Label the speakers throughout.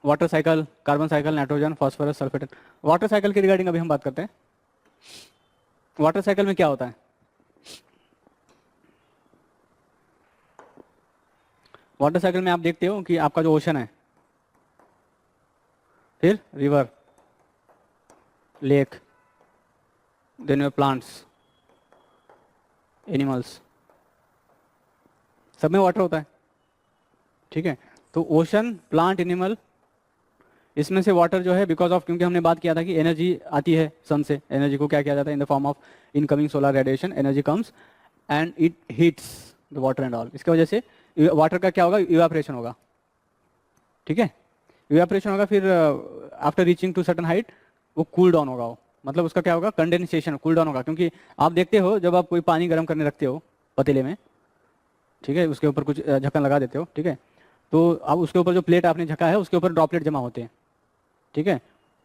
Speaker 1: Water cycle, carbon cycle, nitrogen, phosphorus, sulphate. Water cycle के regarding अभी हम बात करते हैं। वाटर साइकिल में क्या होता है? वाटर साइकिल में आप देखते हो कि आपका जो ओशन है, फिर river, lake, then your plants, animals, सब में वाटर होता है। ठीक है, तो ओशन, प्लांट, एनिमल, इसमें से वाटर जो है बिकॉज ऑफ, क्योंकि हमने बात किया था कि एनर्जी आती है सन से, एनर्जी को क्या किया जाता है in the form of incoming solar radiation, energy comes and it heats the water and all. इसकी वजह से वाटर का क्या होगा, इवापोरेशन होगा। ठीक है, इवापोरेशन होगा, फिर after reaching to certain height वो कूल डाउन होगा, वो मतलब उसका क्या होगा, कंडेंसेशन, कूल डाउन होगा। क्योंकि आप देखते हो जब आप कोई पानी गर्म करने रखते हो पतीले में, ठीक है, उसके ऊपर कुछ ढक्कन लगा देते हो, ठीक है, तो अब उसके ऊपर जो प्लेट आपने ढका है उसके ऊपर ड्रॉपलेट जमा होते हैं। ठीक है,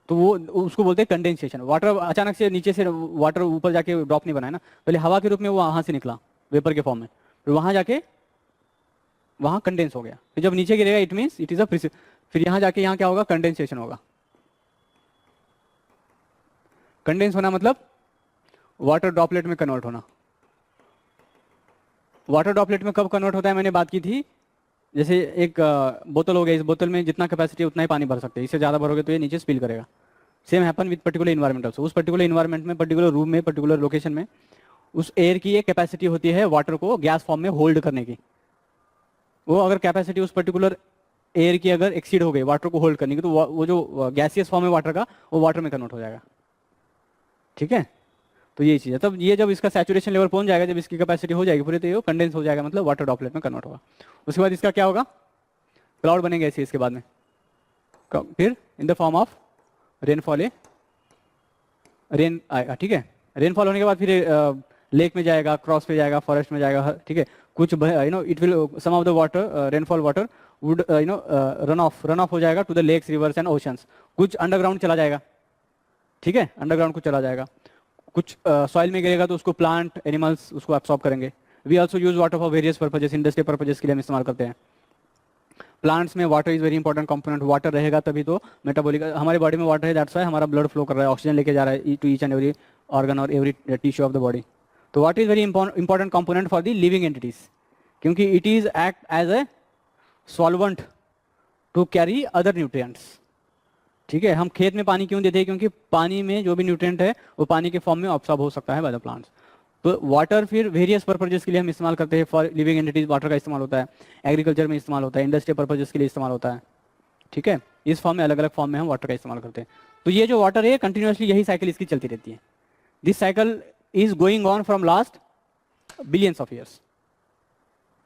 Speaker 1: तो वो उसको बोलते हैं कंडेंसेशन। वाटर अचानक से नीचे से वाटर ऊपर जाके ड्रॉप नहीं बनाया ना, पहले हवा के रूप में वो वहाँ से निकला वेपर के फॉर्म में, फिर वहाँ जाके वहाँ कंडेंस हो गया, फिर जब नीचे गिरेगा it means it is a, फिर यहाँ जाके यहाँ क्या होगा, कंडेंसेशन होगा। कंडेंस होना मतलब वाटर ड्रॉपलेट में कन्वर्ट होना। वाटर ड्रॉपलेट में कब कन्वर्ट होता है, मैंने बात की थी, जैसे एक बोतल हो गई, इस बोतल में जितना कैपेसिटी उतना ही पानी भर सकते हैं, इससे ज़्यादा भरोगे तो ये नीचे स्पिल करेगा। Same happen with particular environment also. उस पर्टिकुलर इन्वायरमेंट में, पर्टिकुलर रूम में, पर्टिकुलर लोकेशन में उस एयर की एक कैपेसिटी होती है वाटर को गैस फॉर्म में होल्ड करने की। वो अगर कैपेसिटी उस पर्टिकुलर एयर की अगर एक्सीड हो गई वाटर को होल्ड करने की, तो वो जो गैसियस फॉर्म है वाटर का, वो वाटर में कन्वर्ट हो जाएगा। ठीक है, तो ये चीज़ है। तब ये जब इसका सैचुरेशन लेवल पहुंच जाएगा, जब इसकी कैपेसिटी हो जाएगी पूरी, तो ये कंडेंस हो जाएगा, मतलब वाटर ड्रॉपलेट में कन्वर्ट होगा। उसके बाद इसका क्या होगा, क्लाउड बनेंगे ऐसे इसके बाद में, फिर in the form of rainfall, rain आएगा। ठीक है, रेनफॉल होने के बाद फिर लेक में जाएगा, क्रॉस पे जाएगा, फॉरेस्ट में जाएगा। ठीक है, कुछ it will some of the water, rainfall water would run off हो जाएगा to the lakes, rivers and oceans. कुछ अंडरग्राउंड चला जाएगा। ठीक है, अंडरग्राउंड कुछ चला जाएगा, कुछ सॉइल में गिरेगा तो उसको प्लांट, एनिमल्स उसको एब्सॉर्ब करेंगे। We also use water for various purposes, industrial purposes के लिए हम इस्तेमाल करते हैं। प्लांट्स में water is very important component. Water रहेगा तभी तो मेटाबॉलिक, हमारे बॉडी में वाटर है, दैट्स व्हाई हमारा ब्लड फ्लो कर रहा है, ऑक्सीजन लेके जा रहा है to each and every organ और every tissue of the body. तो water is very important component for the living entities, क्योंकि it is act as a solvent to carry other nutrients. ठीक है, हम खेत में पानी क्यों देते हैं, क्योंकि पानी में जो भी न्यूट्रिएंट है वो पानी के फॉर्म में ऑब्सॉर्ब हो सकता है बाय द प्लांट्स। तो वाटर फिर वेरियस पर्पजेस के लिए हम इस्तेमाल करते हैं। फॉर लिविंग एंटिटीज वाटर का इस्तेमाल होता है, एग्रीकल्चर में इस्तेमाल होता है, इंडस्ट्रियल पर्पजेस के लिए इस्तेमाल होता है। ठीक है, इस फॉर्म में, अलग अलग फॉर्म में हम वाटर का इस्तेमाल करते हैं। तो ये जो वाटर है कंटिन्यूसली यही साइकिल इसकी चलती रहती है। This cycle is going on from last billions of years.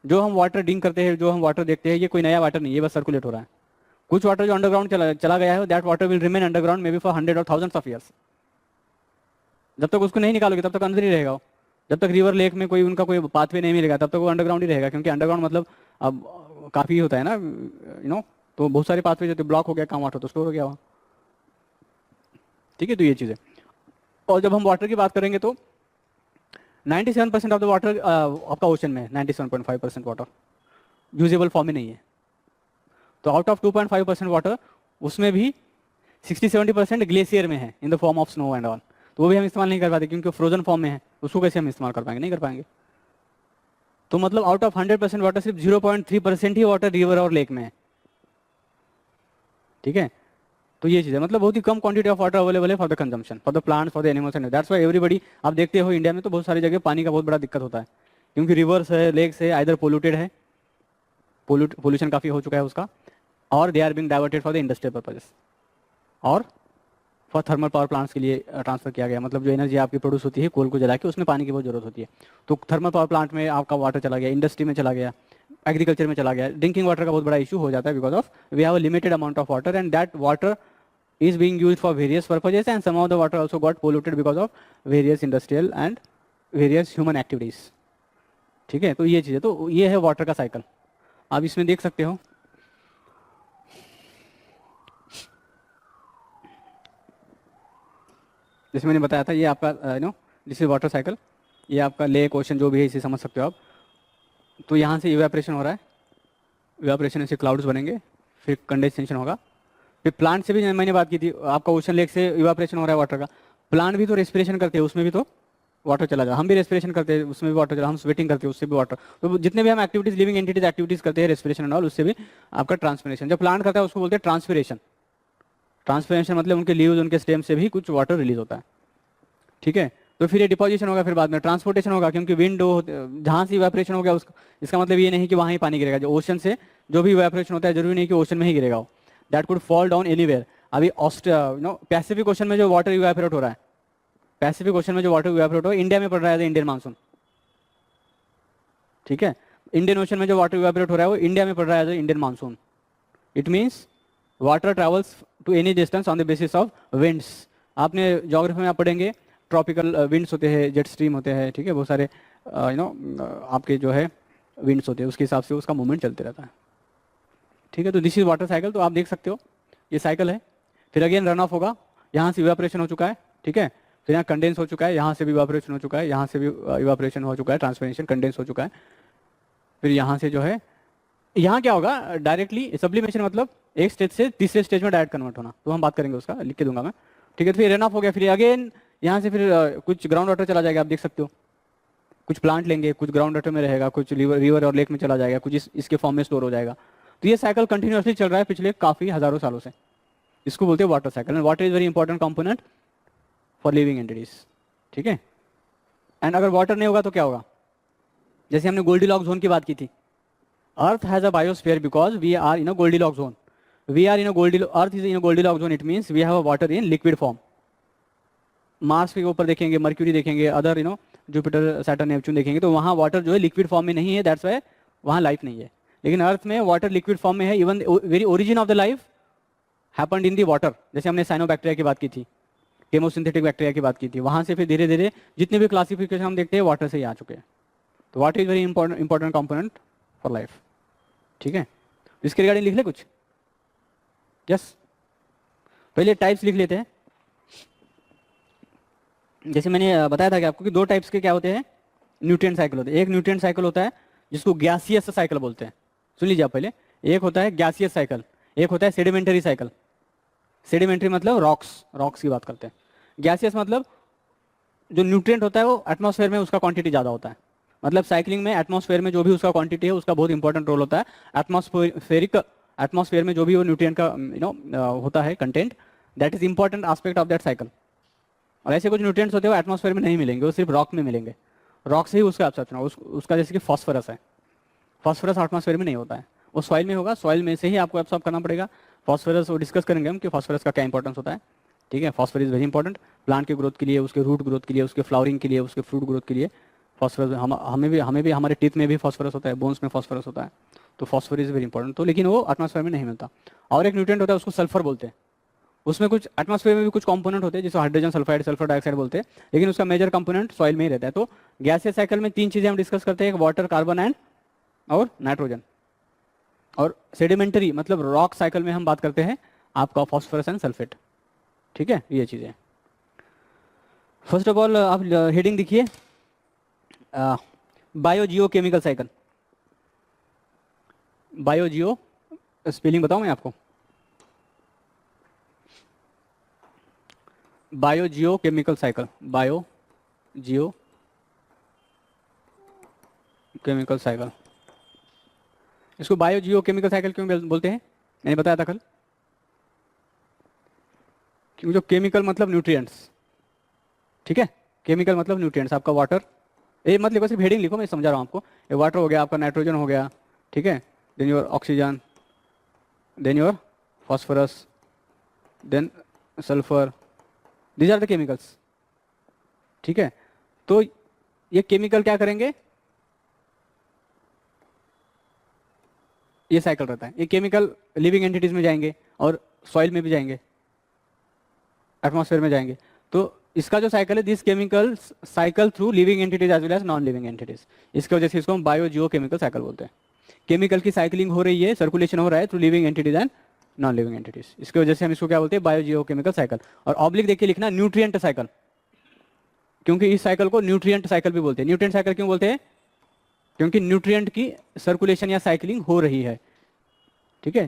Speaker 1: जो हम वाटर ड्रिंक करते हैं, जो हम वाटर देखते हैं, ये कोई नया वाटर नहीं, ये बस सर्कुलेट हो रहा है। कुछ वाटर जो अंडरग्राउंड चला गया है, that water will remain underground may be for 100 और थाउजेंड्स ऑफ ईयर्स। जब तक उसको नहीं निकालोगे तब तक अंदर ही रहेगा वो। जब तक रिवर लेक में कोई उनका कोई पाथवे नहीं मिलेगा तब तक वो अंडरग्राउंड ही रहेगा, क्योंकि अंडरग्राउंड मतलब अब काफ़ी होता है ना, तो बहुत सारे पाथवे जो ब्लॉक हो गया, काम वाटर तो स्टोर हो गया वहाँ। ठीक है, तो ये चीज़ है। और जब हम वाटर की बात करेंगे तो 97% ऑफ द वाटर आपका ओशन में है, 97.5% वाटर यूजेबल फॉर्म में नहीं है। तो आउट ऑफ 2.5% वाटर, उसमें भी 60-70% ग्लेशियर में है in the form of snow and all. तो वो भी हम इस्तेमाल नहीं कर पाते क्योंकि फ्रोजन फॉर्म में है, उसको कैसे हम इस्तेमाल कर पाएंगे, नहीं कर पाएंगे। तो मतलब आउट ऑफ 100% वाटर सिर्फ 0.3% ही वाटर रिवर और लेक में है। ठीक है, तो ये चीज़ है, मतलब बहुत ही कम क्वांटिटी ऑफ वाटर अवेलेबल है for the consumption, for the plants, for the animals and that's why everybody, आप देखते हो इंडिया में तो बहुत सारी जगह पानी का बहुत बड़ा दिक्कत होता है, क्योंकि रिवर्स है, लेक्स है, आइदर पोल्यूटेड है, पोल्यूशन काफ़ी हो चुका है उसका, और they are being diverted for the industrial purposes और फॉर थर्मल पावर प्लांट्स के लिए ट्रांसफर किया गया। मतलब जो एनर्जी आपकी प्रोड्यूस होती है कोल को जला के, उसमें पानी की बहुत जरूरत होती है। तो थर्मल पावर प्लांट में आपका वाटर चला गया, इंडस्ट्री में चला गया, एग्रीकल्चर में चला गया, ड्रिंकिंग वाटर का बहुत बड़ा इशू हो जाता है because of we have a limited amount of water and that water is being used for various purposes and some of the water also got polluted because of various industrial and various human activities. ठीक है, तो ये चीज़ है, तो ये है water का cycle. आप इसमें देख सकते हो जैसे मैंने बताया था, ये आपका दिस इज वाटर साइकिल, ये आपका लेक, ओशन जो भी है इसे समझ सकते हो आप। तो यहाँ से इवेपोरेशन हो रहा है, इवेपोरेशन से क्लाउड्स बनेंगे, फिर कंडेंसेशन होगा, फिर प्लांट से भी मैंने बात की थी, आपका ओशन लेक से इवापोरेशन हो रहा है वाटर का, प्लांट भी तो रेस्पिरेशन करते हैं, उसमें भी तो वाटर चला जाए, हम भी रेस्पिरेशन करते हैं उसमें भी वाटर चला, हम स्वेटिंग करते हैं उससे भी वाटर, तो जितने भी हम एक्टिविटीज लिविंग एंटिटीज एक्टिविटीज करते हैं रेस्पिरेशन एंड ऑल, उससे भी आपका ट्रांसपिरेशन, जब प्लांट करता है उसको बोलते हैं ट्रांसपिरेशन। ट्रांसपिरेशन मतलब उनके लीव्स उनके स्टेम से भी कुछ वाटर रिलीज होता है, ठीक है। तो फिर ये डिपोजिशन होगा, फिर बाद में ट्रांसपोर्टेशन होगा, क्योंकि विंड जहाँ से इवेपोरेशन हो गया उसका, इसका मतलब ये नहीं कि वहाँ ही पानी गिरेगा, जो ओशन से जो भी इवेपोरेशन होता है जरूरी नहीं कि ओशन में ही गिरेगा वो, that could fall down anywhere. अभी पैसिफिक ओशन में जो वाटर इवेपोरेट हो रहा है, पैसिफिक ओशन में जो वाटर इवेपोरेट हो रहा है इंडिया में पड़ रहा है इंडियन मानसून, ठीक है। इंडियन ओशन में जो वाटर इवेपोरेट हो रहा है वो इंडिया में पड़ रहा है Indian monsoon. It means water travels to any distance on the basis of winds. आपने ज्योग्राफी में आप पढ़ेंगे ट्रॉपिकल विंड्स होते हैं, जेट स्ट्रीम होते हैं, ठीक है, बहुत सारे आपके जो है विंड्स होते हैं, उसके हिसाब से उसका मूवमेंट चलते रहता है, ठीक है। तो दिस इज वाटर साइकिल, तो आप देख सकते हो ये साइकिल है। फिर अगेन रन ऑफ होगा, यहाँ से इवापोरेशन हो चुका है, ठीक है, फिर यहाँ कंडेंस हो चुका है, यहाँ से भी इवापोरेशन हो चुका है, यहाँ से भी इवापोरेशन हो चुका है, ट्रांसपिरेशन कंडेंस हो चुका है, फिर यहाँ से जो है यहाँ क्या होगा डायरेक्टली सब्लिमेशन, मतलब एक स्टेज से तीसरे स्टेज में डायरेक्ट कन्वर्ट होना, तो हम बात करेंगे उसका, लिख के दूंगा मैं, ठीक है। तो फिर रन ऑफ हो गया, फिर अगेन यहाँ से फिर कुछ ग्राउंड वाटर चला जाएगा, आप देख सकते हो, कुछ प्लांट लेंगे, कुछ ग्राउंड वाटर में रहेगा, कुछ रिवर और लेक में चला जाएगा, कुछ इसके फॉर्म में स्टोर हो जाएगा। तो ये साइकिल कंटिन्यूसली चल रहा है पिछले काफी हजारों सालों से, इसको बोलते हैं water cycle. And water is very important component for living entities, ठीक है। एंड अगर वाटर नहीं होगा तो क्या होगा, जैसे हमने गोल्डीलॉक्स जोन की बात की थी, earth has a biosphere because we are in a Goldilocks zone, we are in a earth is in a Goldilocks zone, it means we have a water in liquid form. Mars के ऊपर देखेंगे, mercury देखेंगे, other Jupiter Saturn Neptune देखेंगे, तो वहाँ water जो है liquid form में नहीं है, दैट्स वाई वहाँ लाइफ नहीं है। लेकिन अर्थ में वाटर लिक्विड फॉर्म में है, even very origin of the life happened in the water. जैसे हमने साइनोबैक्टीरिया की बात की थी, केमोसिंथेटिक बैक्टीरिया की बात की थी, वहाँ से फिर धीरे धीरे जितने भी क्लासिफिकेशन हम देखते हैं वाटर से ही आ चुके हैं। तो water is very important component for life, ठीक है। इसके रिगार्डिंग लिख ले कुछ, यस। पहले टाइप्स लिख लेते हैं। जैसे मैंने बताया था कि आपको कि दो टाइप्स के क्या होते हैं, न्यूट्रिएंट साइकिल होते हैं। एक न्यूट्रिएंट साइकिल होता है जिसको गैसियस साइकिल बोलते हैं, सुन लीजिए आप पहले। एक होता है गैसियस साइकिल, एक होता है सेडिमेंटरी साइकिल। सेडिमेंटरी मतलब रॉक्स की बात करते हैं। गैसियस मतलब जो न्यूट्रिएंट होता है वो एटमॉस्फेयर में उसका क्वांटिटी ज़्यादा होता है, मतलब साइकिलिंग में एटमॉस्फेयर में जो भी उसका क्वांटिटी है उसका बहुत इंपॉर्टेंट रोल होता है। एटमॉस्फेयर में जो भी वो न्यूट्रिएंट का होता है content, that is important aspect of that cycle. और ऐसे कुछ न्यूट्रिएंट्स होते हैं वो एटमॉस्फेयर में नहीं मिलेंगे, वो सिर्फ रॉक में मिलेंगे, रॉक से ही उसका एब्सॉर्प्शन होगा। उसका जैसे कि फॉस्फोरस है, फॉस्फोरस एटमॉस्फेयर में नहीं होता है, वो सॉइल में होगा, सॉइल में से ही आपको एब्सॉर्ब करना पड़ेगा। फॉस्फोरस वो डिस्कस करेंगे हम कि फॉस्फोरस का क्या इंपॉर्टेंस होता है, ठीक है। Phosphorus is very important plant के ग्रोथ के लिए, उसके रूट ग्रोथ के लिए, उसके फ्लावरिंग के लिए, उसके फ्रूट ग्रोथ के लिए। फॉस्फोरस हमें भी हमारे टीथ में भी फॉस्फोरस होता है, बोन्स में फॉस्फोरस होता है, तो फॉस्फोरस इज वेरी इंपॉर्टेंट। तो लेकिन वो एटमॉस्फेयर में नहीं मिलता। और एक न्यूट्रिएंट होता है उसको सल्फर बोलते हैं, उसमें कुछ एटमॉस्फेयर में भी कुछ कंपोनेंट होते हैं जिसको हाइड्रोजन सल्फाइड, सल्फर डाइऑक्साइड बोलते हैं, लेकिन उसका मेजर कंपोनेंट सॉइल में ही रहता है। तो गैसियस साइकिल में तीन चीजें हम डिस्कस करते हैं, एक वाटर, कार्बन एंड और नाइट्रोजन। और सेडिमेंटरी मतलब रॉक साइकिल में हम बात करते हैं आपका फॉस्फोरस एंड सल्फेट, ठीक है, ये चीजें। फर्स्ट ऑफ ऑल आप हेडिंग देखिए, बायोजियो केमिकल साइकिल। बायोजियो स्पेलिंग बताऊं मैं आपको, बायोजियो केमिकल साइकिल, बायोजियो केमिकल साइकिल। इसको बायोजियो केमिकल साइकिल क्यों बोलते हैं, मैंने बताया था कल, क्योंकि जो केमिकल मतलब न्यूट्रिएंट्स, ठीक है, केमिकल मतलब न्यूट्रिएंट्स। आपका वाटर, ये मत लिखो, सिर्फ हेडिंग लिखो, मैं समझा रहा हूँ आपको। ये वाटर हो गया, आपका नाइट्रोजन हो गया, ठीक है, then your oxygen, then your phosphorus, then sulphur, these are the chemicals, ठीक है। तो ये केमिकल क्या करेंगे, ये साइकिल रहता है, ये केमिकल लिविंग एंटिटीज में जाएंगे और सॉइल में भी जाएंगे, एटमॉस्फेयर में जाएंगे। तो इसका जो साइकिल है, this chemical cycle through living entities as well as non living entities, इसकी वजह से इसको हम बायोजियो केमिकल साइकिल बोलते हैं। केमिकल की साइकिलिंग हो रही है, सर्कुलेशन हो रहा है through living entities and non living entities, इसकी वजह से हम इसको क्या बोलते हैं, बायोजियो केमिकल साइकिल। और ऑब्लिक देखिए लिखना न्यूट्रिएंट साइकिल, क्योंकि इस साइकिल को न्यूट्रिएंट साइकिल भी बोलते हैं। न्यूट्रिएंट साइकिल क्यों बोलते हैं, क्योंकि न्यूट्रिएंट की सर्कुलेशन या साइकिलिंग हो रही है, ठीक है।